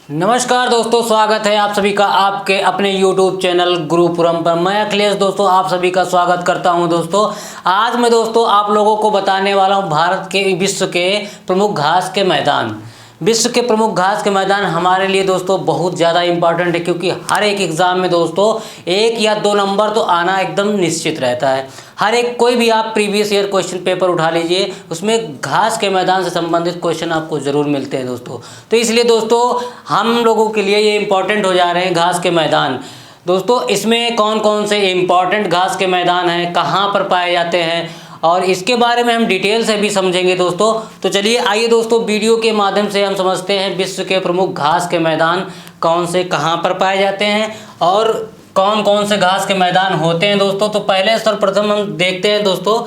नमस्कार दोस्तों, स्वागत है आप सभी का आपके अपने YouTube चैनल गुरुपुरम पर। मैं अखिलेश दोस्तों आप सभी का स्वागत करता हूं। दोस्तों आज मैं दोस्तों आप लोगों को बताने वाला हूं भारत के विश्व के प्रमुख घास के मैदान। विश्व के प्रमुख घास के मैदान हमारे लिए दोस्तों बहुत ज़्यादा इम्पॉर्टेंट है, क्योंकि हर एक एग्ज़ाम में दोस्तों 1 या 2 नंबर तो आना एकदम निश्चित रहता है। हर एक कोई भी आप प्रीवियस ईयर क्वेश्चन पेपर उठा लीजिए, उसमें घास के मैदान से संबंधित क्वेश्चन आपको ज़रूर मिलते हैं दोस्तों। तो इसलिए दोस्तों हम लोगों के लिए ये इम्पॉर्टेंट हो जा रहे हैं घास के मैदान। दोस्तों इसमें कौन कौन से इम्पॉर्टेंट घास के मैदान हैं, कहाँ पर पाए जाते हैं, और इसके बारे में हम डिटेल से भी समझेंगे दोस्तों। तो चलिए आइए दोस्तों वीडियो के माध्यम से हम समझते हैं विश्व के प्रमुख घास के मैदान कौन से कहाँ पर पाए जाते हैं और कौन कौन से घास के मैदान होते हैं दोस्तों। तो पहले सर्वप्रथम हम देखते हैं दोस्तों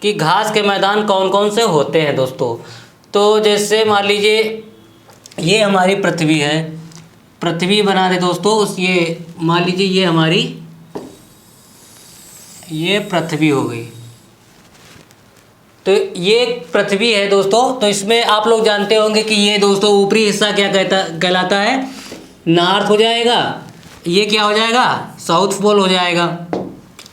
कि घास के मैदान कौन कौन से होते हैं दोस्तों। तो जैसे मान लीजिए ये हमारी पृथ्वी है, पृथ्वी बना दे दोस्तों। उस ये मान लीजिए ये हमारी ये पृथ्वी हो गई। तो ये पृथ्वी है दोस्तों। तो इसमें आप लोग जानते होंगे कि ये दोस्तों ऊपरी हिस्सा क्या कहलाता है, नॉर्थ हो जाएगा। ये क्या हो जाएगा, साउथ पोल हो जाएगा।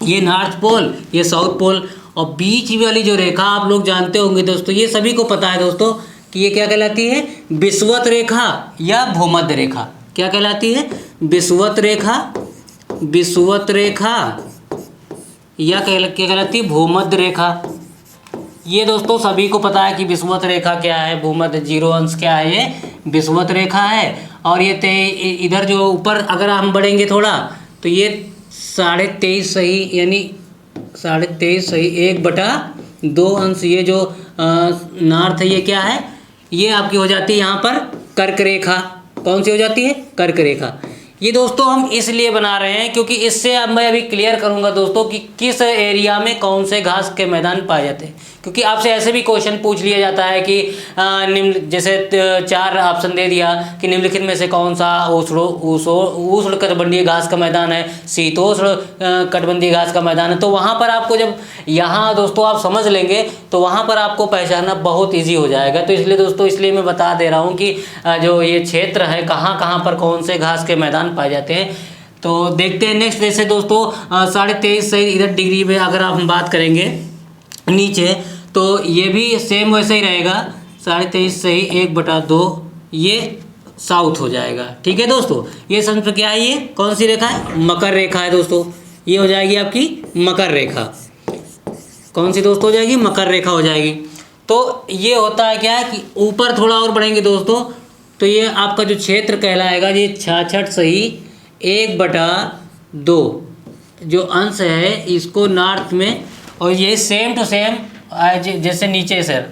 ये नॉर्थ पोल, ये साउथ पोल। और बीच वाली जो रेखा आप लोग जानते होंगे दोस्तों, ये सभी को पता है दोस्तों कि ये क्या कहलाती है, विषुवत रेखा या भूमध्य रेखा। क्या कहलाती है, विषुवत रेखा, विषुवत रेखा या क्या कहलाती है, भूमध्य रेखा। ये दोस्तों सभी को पता है कि विषुवत रेखा क्या है, भूमध्य 0 अंश क्या है, ये विषुवत रेखा है। और ये इधर जो ऊपर अगर हम बढ़ेंगे थोड़ा तो ये 23.5 सही, यानी 23.5 सही 1/2 अंश। ये जो नॉर्थ है ये क्या है, ये आपकी हो जाती है यहाँ पर कर्क रेखा। कौन सी हो जाती है, कर्क रेखा। ये दोस्तों हम इसलिए बना रहे हैं क्योंकि इससे अब मैं अभी क्लियर करूंगा दोस्तों कि किस एरिया में कौन से घास के मैदान पाए जाते हैं। क्योंकि आपसे ऐसे भी क्वेश्चन पूछ लिया जाता है कि निम्न, जैसे 4 ऑप्शन दे दिया कि निम्नलिखित में से कौन सा उष्ण कटिबंधीय घास का मैदान है, शीतोष्ण कटिबंधीय घास का मैदान है। तो वहाँ पर आपको जब यहाँ दोस्तों आप समझ लेंगे तो वहाँ पर आपको पहचानना बहुत ईजी हो जाएगा। तो इसलिए दोस्तों इसलिए मैं बता दे रहा हूँ कि जो ये क्षेत्र है कहाँ कहाँ पर कौन से घास के मैदान पाए जाते हैं। तो देखते हैं नेक्स्ट। जैसे दोस्तों 23.5 सही इधर डिग्री में अगर आप हम बात करेंगे नीचे, तो ये भी सेम वैसे ही रहेगा, 23.5 सही 1/2, ये साउथ हो जाएगा। ठीक है दोस्तों, ये समझ क्या है, ये कौन सी रेखा है, मकर रेखा है दोस्तों। ये हो जाएगी आपकी मकर रेखा। कौन सी दोस्तों हो जाएगी, मकर रेखा हो जाएगी। तो ये होता है क्या है कि ऊपर थोड़ा और बढ़ेंगे दोस्तों तो ये आपका जो क्षेत्र कहलाएगा ये 66 सही 1/2 जो अंश है इसको नॉर्थ में। और ये सेम टू सेम जैसे नीचे सर,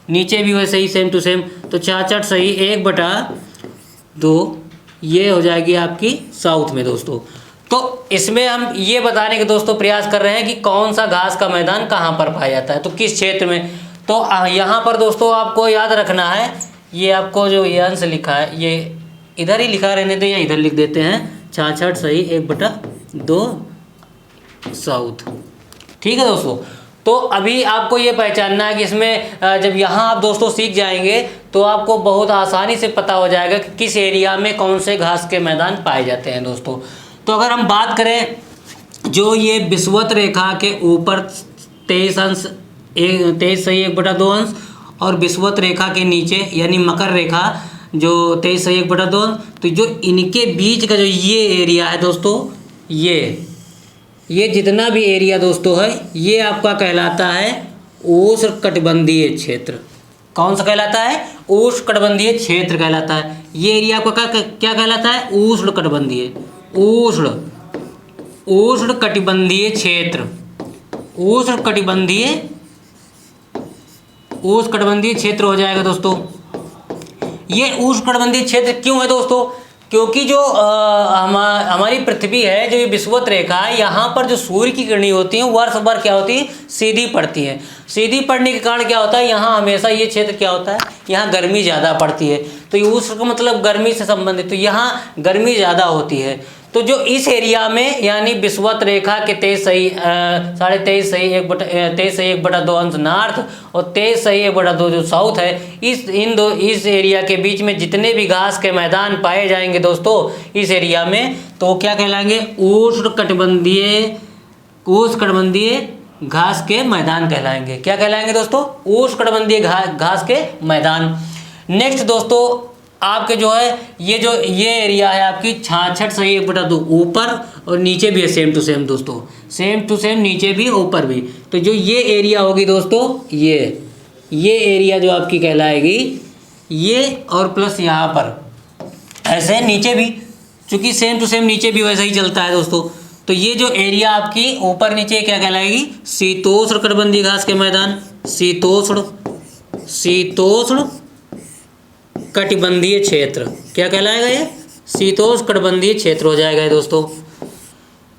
नीचे भी वैसे ही सेम टू सेम। तो 66 सही 1/2 ये हो जाएगी आपकी साउथ में दोस्तों। तो इसमें हम ये बताने के दोस्तों प्रयास कर रहे हैं कि कौन सा घास का मैदान कहाँ पर पाया जाता है, तो किस क्षेत्र में। तो यहाँ पर दोस्तों आपको याद रखना है, ये आपको जो ये अंश लिखा है ये इधर ही लिखा रहने दें या इधर लिख देते हैं, 66 सही 1/2 साउथ। ठीक है दोस्तों। तो अभी आपको ये पहचानना है कि इसमें जब यहाँ आप दोस्तों सीख जाएंगे तो आपको बहुत आसानी से पता हो जाएगा कि किस एरिया में कौन से घास के मैदान पाए जाते हैं दोस्तों। तो अगर हम बात करें जो ये विषुवत रेखा के ऊपर 23 सही 1/2 अंश और विषुवत रेखा के नीचे यानी मकर रेखा जो 23 सही 1/2 अंश, तो जो इनके बीच का जो ये एरिया है दोस्तों, ये जितना भी एरिया दोस्तों है ये आपका कहलाता है उष्णकटिबंधीय क्षेत्र। कौन सा कहलाता है, उष्णकटिबंधीय क्षेत्र कहलाता है। ये एरिया आपका क्या कहलाता है, उष्णकटिबंधीय, उष्णकटिबंधीय क्षेत्र, उष्णकटिबंधीय क्षेत्र हो जाएगा दोस्तों। ये उष्णकटिबंधीय क्षेत्र क्यों है दोस्तों, क्योंकि जो हमारी पृथ्वी है, जो ये विषुवत रेखा है, यहाँ पर जो सूर्य की किरणें होती हैं वर्ष भर क्या होती है, सीधी पड़ती हैं। सीधी पड़ने के कारण क्या होता है, यहाँ हमेशा ये क्षेत्र क्या होता है, यहाँ गर्मी ज़्यादा पड़ती है। तो ये उष्ण का मतलब गर्मी से संबंधित, तो यहाँ गर्मी ज़्यादा होती है। तो जो इस एरिया में यानी विषुवत रेखा के 23 सही 23.5 सही 1/2 अंश नॉर्थ और 23 सही 1/2 जो साउथ है, इस एरिया के बीच में जितने भी घास के मैदान पाए जाएंगे दोस्तों इस एरिया में, तो क्या कहलाएंगे? उष्णकटिबंधीय घास के मैदान कहलाएंगे। क्या कहलाएंगे दोस्तों? उष्णकटिबंधीय घास के मैदान। नेक्स्ट दोस्तों आपके जो है ये एरिया है आपकी 66 सही 1/2 ऊपर और नीचे भी है, सेम टू सेम दोस्तों, सेम टू सेम नीचे भी ऊपर भी। तो जो ये एरिया होगी दोस्तों ये एरिया जो आपकी कहलाएगी, ये और प्लस यहाँ पर ऐसे नीचे भी, चूंकि सेम टू सेम नीचे भी वैसा ही चलता है दोस्तों। तो ये जो एरिया आपकी ऊपर नीचे क्या कहलाएगी? शीतोष्णकटिबंधीय घास के मैदान। शीतोष्ण कटिबंधीय क्षेत्र क्या कहलाएगा? ये शीतोष्णकटिबंधीय क्षेत्र हो जाएगा दोस्तों।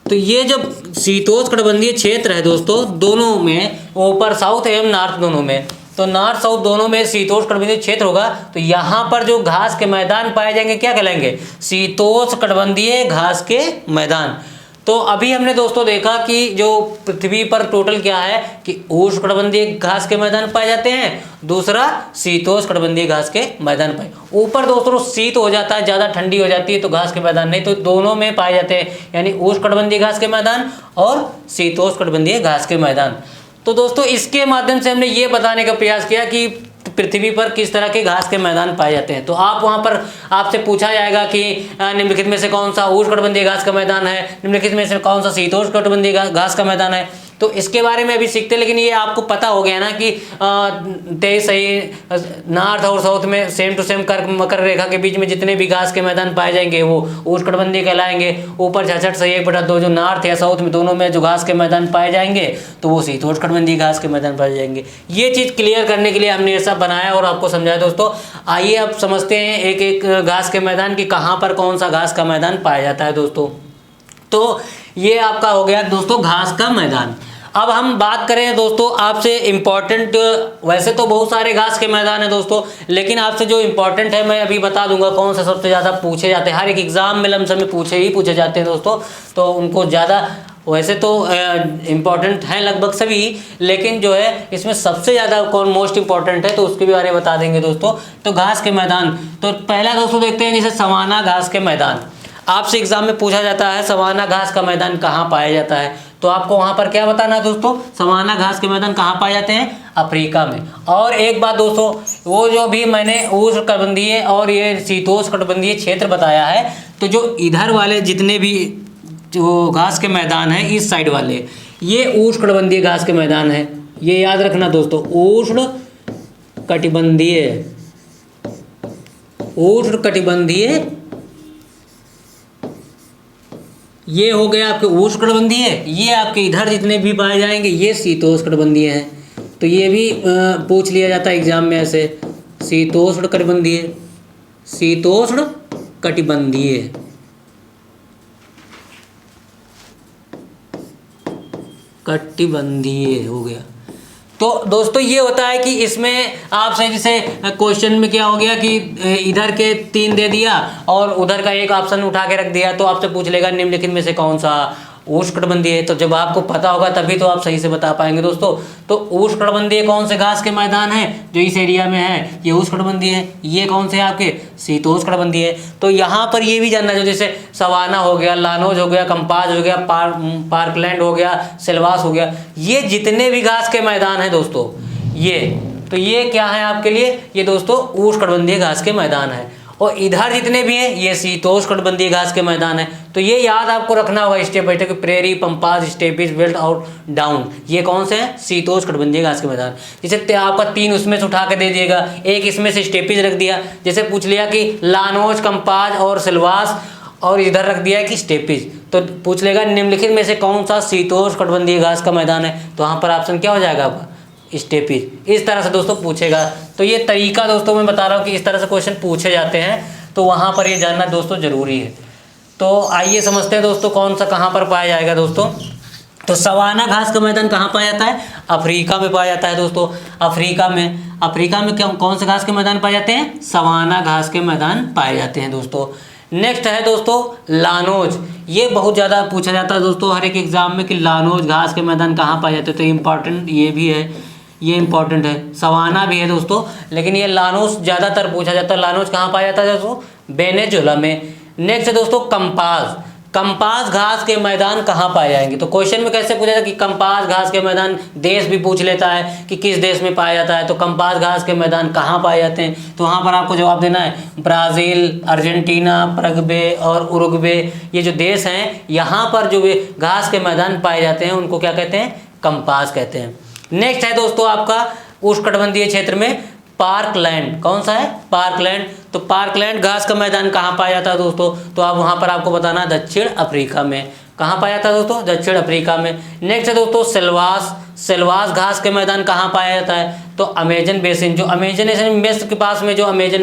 तो ये जब शीतोष्णकटिबंधीय क्षेत्र है दोस्तों, दोनों में ऊपर साउथ एवं नॉर्थ दोनों में, तो नॉर्थ साउथ दोनों में शीतोष्णकटिबंधीय क्षेत्र होगा। तो यहाँ पर जो घास के मैदान पाए जाएंगे क्या कहलाएंगे? शीतोष्णकटिबंधीय घास के मैदान। तो अभी हमने दोस्तों देखा कि जो पृथ्वी पर टोटल क्या है कि उष्णकटिबंधीय घास के मैदान पाए जाते हैं, दूसरा शीतोष्णकटिबंधीय घास के मैदान पाए। ऊपर दोस्तों शीत हो जाता है, ज़्यादा ठंडी हो जाती है तो घास के मैदान नहीं, तो दोनों में पाए जाते हैं, यानी उष्णकटिबंधीय घास के मैदान और शीतोष्णकटिबंधीय घास के मैदान। तो दोस्तों इसके माध्यम से हमने ये बताने का प्रयास किया कि पृथ्वी पर किस तरह के घास के मैदान पाए जाते हैं। तो आप वहाँ पर आपसे पूछा जाएगा कि निम्नलिखित में से कौन सा उष्णकटिबंधीय घास का मैदान है, निम्नलिखित में से कौन सा शीतोष्णकटिबंधीय घास का मैदान है। तो इसके बारे में अभी सीखते, लेकिन ये आपको पता हो गया ना कि 23 सही नॉर्थ और साउथ में सेम टू सेम मकर रेखा के बीच में जितने भी घास के मैदान पाए जाएंगे वो उष्णकटिबंधीय कहलाएंगे। ऊपर 66 सही 1/2 जो नॉर्थ या साउथ में दोनों में जो घास के मैदान पाए जाएंगे तो वो शीतोष्णकटिबंधीय घास के मैदान पाए जाएंगे। ये चीज़ क्लियर करने के लिए हमने ऐसा बनाया और आपको समझाया दोस्तों। आइए अब समझते हैं एक एक घास के मैदान की कहाँ पर कौन सा घास का मैदान पाया जाता है दोस्तों। तो ये आपका हो गया दोस्तों घास का मैदान। अब हम बात करें दोस्तों आपसे इम्पॉर्टेंट, वैसे तो बहुत सारे घास के मैदान हैं दोस्तों, लेकिन आपसे जो इम्पॉर्टेंट है मैं अभी बता दूंगा कौन सा सबसे ज़्यादा पूछे जाते हैं। हर एक एग्जाम में लमसम में पूछे जाते हैं दोस्तों, तो उनको ज़्यादा वैसे तो इम्पॉर्टेंट हैं लगभग सभी, लेकिन जो है इसमें सबसे ज़्यादा कौन मोस्ट इम्पॉर्टेंट है तो उसके भी बारे में बता देंगे दोस्तों। तो घास के मैदान, तो पहला दोस्तों देखते हैं जैसे सवाना घास के मैदान। आपसे एग्जाम में पूछा जाता है सवाना घास का मैदान कहाँ पाया जाता है, तो आपको वहाँ पर क्या बताना है दोस्तों? सवाना घास के मैदान कहाँ पाए जाते हैं? अफ्रीका में। और एक बात दोस्तों, वो जो भी मैंने उष्णकटिबंधीय और ये शीतोष्णकटिबंधीय क्षेत्र बताया है, तो जो इधर वाले जितने भी जो घास के मैदान हैं इस साइड वाले, ये उष्णकटिबंधीय घास के मैदान है। ये याद रखना दोस्तों, उष्णकटिबंधीय ये हो गया आपके उष्णकटिबंधीय, ये आपके इधर जितने भी पाए जाएंगे ये शीतोष्णकटिबंधीय हैं। तो ये भी पूछ लिया जाता है एग्जाम में ऐसे, शीतोष्णकटिबंधीय हो गया। तो दोस्तों ये होता है कि इसमें आपसे जैसे क्वेश्चन में क्या हो गया कि इधर के 3 दे दिया और उधर का एक ऑप्शन उठा के रख दिया, तो आपसे पूछ लेगा निम्नलिखित में से कौन सा उष्णकटिबंधीय है। तो जब आपको पता होगा तभी तो आप सही से बता पाएंगे दोस्तों। तो उष्णकटिबंधीय कौन से घास के मैदान है जो इस एरिया में है, ये उष्णकटिबंधीय है। ये कौन से आपके? शीतोष्णकटिबंधीय है। तो यहाँ पर ये भी जानना जो जैसे सवाना हो गया, लानोज हो गया, कंपाज हो गया, पार्कलैंड हो गया, सिलवास हो गया, ये जितने भी घास के मैदान हैं दोस्तों तो ये क्या है आपके लिए? ये दोस्तों उष्णकटिबंधीय घास के मैदान है। और इधर जितने भी हैं ये शीतोष्णकटिबंधीय घास के मैदान है। तो ये याद आपको रखना होगा step by step, prairie, Pampas, steppes, belt और डाउन, ये कौन से हैं? शीतोष्णकटिबंधीय घास के मैदान। जैसे आपका 3 उसमें से उठा के दे दिएगा, एक इसमें से स्टेपिस रख दिया, जैसे पूछ लिया कि लानोज, कंपाज और सिलवास, और इधर रख दिया है कि स्टेपिस, तो पूछ लेगा निम्नलिखित में से कौन सा शीतोष्णकटिबंधीय घास का मैदान है, तो वहाँ पर ऑप्शन क्या हो जाएगा आपका? स्टेपिस। इस तरह से दोस्तों पूछेगा। तो ये तरीका दोस्तों मैं बता रहा हूँ कि इस तरह से क्वेश्चन पूछे जाते हैं, तो वहाँ पर ये जानना दोस्तों जरूरी है। तो आइए समझते हैं दोस्तों कौन सा कहाँ पर पाया जाएगा दोस्तों। तो सवाना घास का मैदान कहाँ पाया जाता है? अफ्रीका में पाया जाता है दोस्तों। अफ्रीका में कौन से घास के मैदान पाए जाते हैं? सवाना घास के मैदान पाए जाते हैं दोस्तों। नेक्स्ट है दोस्तों लानोज। ये बहुत ज़्यादा पूछा जाता है दोस्तों हर एक एग्जाम में कि लानोज घास के मैदान कहाँ पाए जाते हैं, तो इम्पॉर्टेंट ये भी है, ये इंपॉर्टेंट है। सवाना भी है दोस्तों, लेकिन ये लानोज ज़्यादातर पूछा जाता है। लानोज कहाँ पाया जाता है दोस्तों? वेनेजुएला में। नेक्स्ट है दोस्तों कंपास। कंपास घास के मैदान कहाँ पाए जाएंगे? तो क्वेश्चन में कैसे पूछा जाता है कि कंपास घास के मैदान, देश भी पूछ लेता है कि किस देश में पाया जाता है, तो कंपास घास के मैदान कहाँ पाए जाते हैं? तो वहाँ पर आपको जवाब देना है ब्राज़ील, अर्जेंटीना, परग्वे और उरुग्वे, ये जो देश हैं यहाँ पर जो घास के मैदान पाए जाते हैं उनको क्या कहते हैं? कंपास कहते हैं। नेक्स्ट है दोस्तों आपका उष्णकटिबंधीय क्षेत्र में पार्कलैंड। कौन सा है? पार्कलैंड। तो पार्कलैंड घास का मैदान कहाँ पाया जाता है दोस्तों? तो आप वहाँ पर आपको बताना है दक्षिण अफ्रीका में। कहाँ पाया जाता है दोस्तों? दक्षिण अफ्रीका में। नेक्स्ट है दोस्तों सेल्वास घास के मैदान कहाँ पाया जाता है? तो अमेजन बेसिन, जो अमेजन बेसिन के पास में जो अमेजन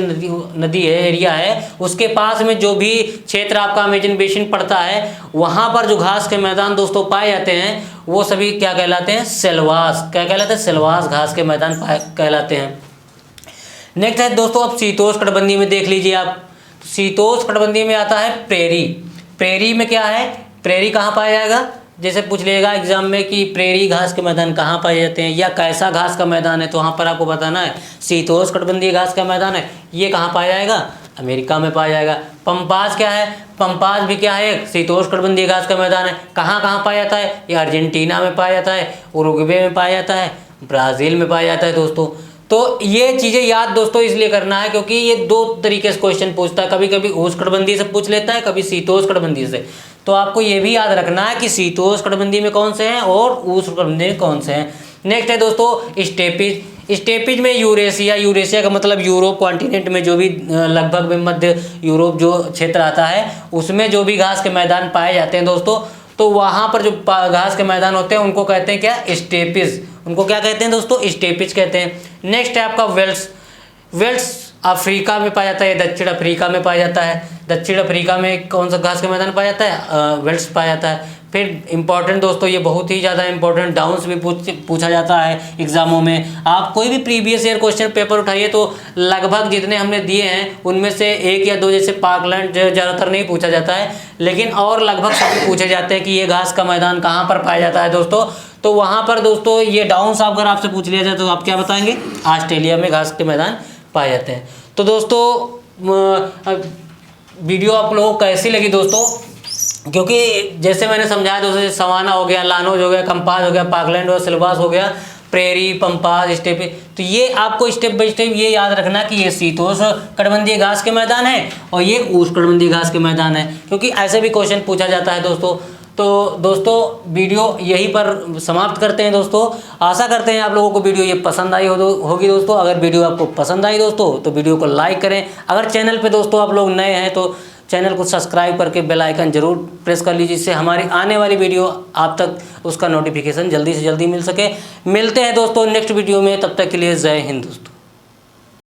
नदी है, एरिया है, उसके पास में जो भी क्षेत्र आपका अमेजन बेसिन पड़ता है, वहाँ पर जो घास के मैदान दोस्तों पाए जाते हैं वो सभी क्या कहलाते हैं? सेल्वास। क्या कहलाते हैं? सेल्वास घास के मैदान कहलाते हैं। नेक्स्ट है दोस्तों अब शीतोष्णकटिबंधीय में देख लीजिए आप। शीतोष्णकटिबंधीय में आता है प्रेरी। प्रेरी में क्या है? प्रेरी कहाँ पाया जाएगा? जैसे पूछ लेगा एग्जाम में कि प्रेरी घास के मैदान कहाँ पाए जाते हैं या कैसा घास का मैदान है, तो वहाँ पर आपको बताना है शीतोष्णकटिबंधीय घास का मैदान है, ये कहाँ पाया जाएगा? अमेरिका में पाया जाएगा। पंपास क्या है? पंपास भी क्या है? एक शीतोष्णकटिबंधीय घास का मैदान है। कहाँ कहाँ पाया जाता है? ये अर्जेंटीना में पाया जाता है, उरुग्वे में पाया जाता है, ब्राज़ील में पाया जाता है दोस्तों। तो ये चीज़ें याद दोस्तों इसलिए करना है क्योंकि ये दो तरीके से क्वेश्चन पूछता है, कभी कभी उष्णकटिबंधीय से पूछ लेता है, कभी शीतोष्णकटिबंधीय से। तो आपको ये भी याद रखना है कि शीतोष्णकटिबंधीय में कौन से हैं और उष्णकटिबंधीय में कौन से हैं। नेक्स्ट है दोस्तों स्टेपिज। स्टेपिज में यूरेशिया का मतलब यूरोप कॉन्टिनेंट में जो भी लगभग मध्य यूरोप जो क्षेत्र आता है उसमें जो भी घास के मैदान पाए जाते हैं दोस्तों, तो वहाँ पर जो घास के मैदान होते हैं उनको कहते हैं क्या? स्टेपिज। उनको क्या कहते हैं दोस्तों? स्टेपिज कहते हैं। नेक्स्ट है आपका वेल्स अफ्रीका में पाया जाता है, दक्षिण अफ्रीका में पाया जाता है। दक्षिण अफ्रीका में कौन सा घास का मैदान पाया जाता है? वेल्स पाया जाता है। फिर इंपॉर्टेंट दोस्तों, ये बहुत ही ज़्यादा इंपॉर्टेंट, डाउन्स भी पूछा जाता है एग्जामों में। आप कोई भी प्रीवियस ईयर क्वेश्चन पेपर उठाइए तो लगभग जितने हमने दिए हैं उनमें से एक या दो, जैसे पार्कलैंड ज़्यादातर नहीं पूछा जाता है, लेकिन और लगभग सभी पूछे जाते हैं कि ये घास का मैदान कहाँ पर पाया जाता है दोस्तों। तो वहाँ पर दोस्तों ये डाउन्स अगर आपसे पूछ लिया जाए तो आप क्या बताएंगे? ऑस्ट्रेलिया में घास के मैदान पाए जाते हैं। तो दोस्तों वीडियो आप लोगों को कैसी लगी दोस्तों? क्योंकि जैसे मैंने समझाया दोस्तों, सवाना हो गया, लानोज हो गया, कंपास हो गया, पार्कलैंड और सेल्वास हो गया, प्रेरी, पंपास, स्टेपी, तो ये आपको स्टेप बाय स्टेप ये याद रखना कि ये शीतोष्णकटिबंधीय घास के मैदान है और ये उष्णकटिबंधीय घास के मैदान है, क्योंकि ऐसे भी क्वेश्चन पूछा जाता है दोस्तों। तो दोस्तों वीडियो यहीं पर समाप्त करते हैं दोस्तों। आशा करते हैं आप लोगों को वीडियो ये पसंद आई होगी दोस्तों। अगर वीडियो आपको पसंद आई दोस्तों तो वीडियो को लाइक करें। अगर चैनल पे दोस्तों आप लोग नए हैं तो चैनल को सब्सक्राइब करके बेल आइकन जरूर प्रेस कर लीजिए, जिससे हमारी आने वाली वीडियो आप तक उसका नोटिफिकेशन जल्दी से जल्दी मिल सके। मिलते हैं दोस्तों नेक्स्ट वीडियो में, तब तक के लिए जय हिंद दोस्तों।